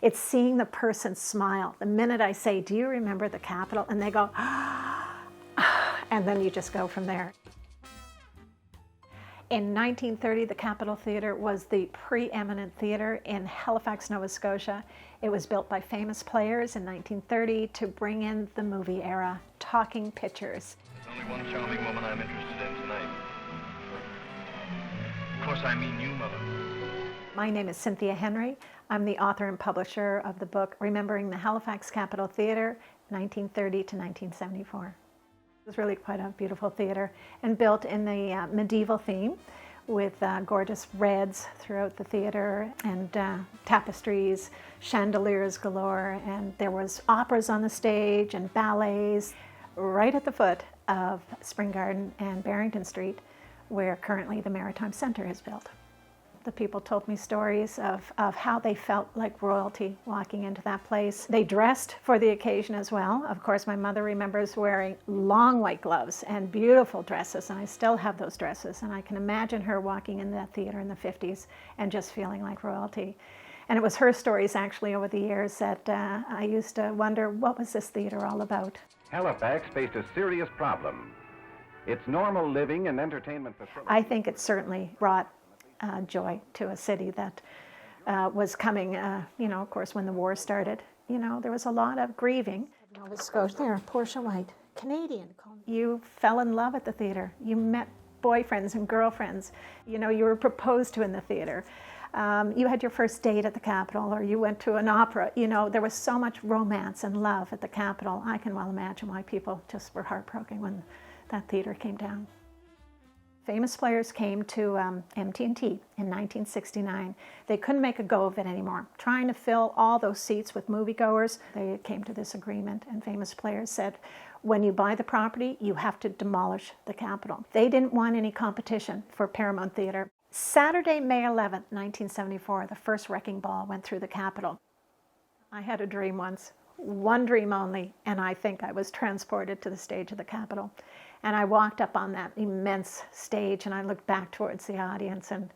It's seeing the person smile. The minute I say, do you remember the Capitol? And they go, and then you just go from there. In 1930, the Capitol Theatre was the preeminent theatre in Halifax, Nova Scotia. It was built by famous players in 1930 to bring in the movie era, talking pictures. There's only one charming woman I'm interested in tonight. Of course, I mean you, Mother. My name is Cynthia Henry. I'm the author and publisher of the book Remembering the Halifax Capitol Theatre, 1930 to 1974. It was really quite a beautiful theatre and built in the medieval theme with gorgeous reds throughout the theatre and tapestries, chandeliers galore, and there was operas on the stage and ballets right at the foot of Spring Garden and Barrington Street, where currently the Maritime Centre is built. The people told me stories of how they felt like royalty walking into that place. They dressed for the occasion as well. Of course, my mother remembers wearing long white gloves and beautiful dresses, and I still have those dresses. And I can imagine her walking in that theater in the 50s and just feeling like royalty. And it was her stories, actually, over the years that I used to wonder, what was this theater all about? Halifax faced a serious problem. Its normal living and entertainment facilities. I think it certainly brought joy to a city that was coming, of course, when the war started. There was a lot of grieving. Nova Scotia, there, Portia White, Canadian. You fell in love at the theatre. You met boyfriends and girlfriends. You were proposed to in the theatre. You had your first date at the Capitol, or you went to an opera. There was so much romance and love at the Capitol. I can well imagine why people just were heartbroken when that theatre came down. Famous players came to MT&T in 1969. They couldn't make a go of it anymore. Trying to fill all those seats with moviegoers, they came to this agreement, and famous players said, when you buy the property, you have to demolish the Capitol. They didn't want any competition for Paramount Theatre. Saturday, May 11th, 1974, the first wrecking ball went through the Capitol. I had a dream once, one dream only, and I think I was transported to the stage of the Capitol. And I walked up on that immense stage and I looked back towards the audience, and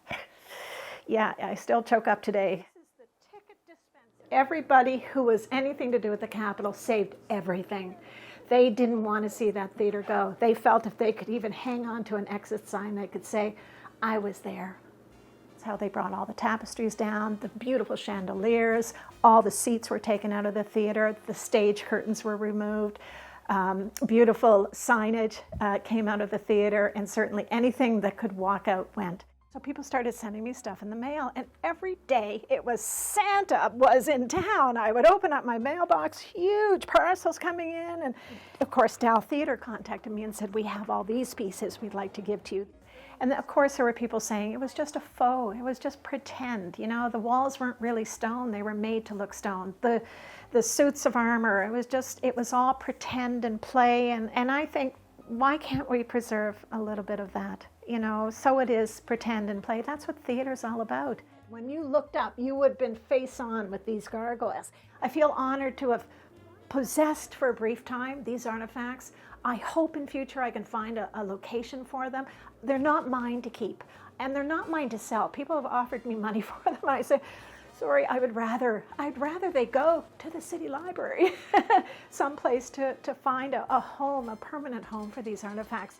yeah, I still choke up today. This is the ticket dispenser. Everybody who was anything to do with the Capitol saved everything. They didn't want to see that theater go. They felt if they could even hang on to an exit sign, they could say, I was there. That's how they brought all the tapestries down, the beautiful chandeliers, all the seats were taken out of the theater, the stage curtains were removed. Beautiful signage came out of the theater, and certainly anything that could walk out went. So people started sending me stuff in the mail, and every day it was Santa was in town. I would open up my mailbox, huge parcels coming in, and of course Dow Theatre contacted me and said, we have all these pieces we'd like to give to you. And of course there were people saying it was just a faux, it was just pretend. The walls weren't really stone, they were made to look stone. The suits of armor, it was all pretend and play, and I think, why can't we preserve a little bit of that? So it is pretend and play. That's what theater's all about. When you looked up, you would have been face on with these gargoyles. I feel honored to have possessed for a brief time these artifacts. I hope in future I can find a location for them. They're not mine to keep, and they're not mine to sell. People have offered me money for them. I say, sorry, I'd rather they go to the city library, someplace to find a home, a permanent home for these artifacts.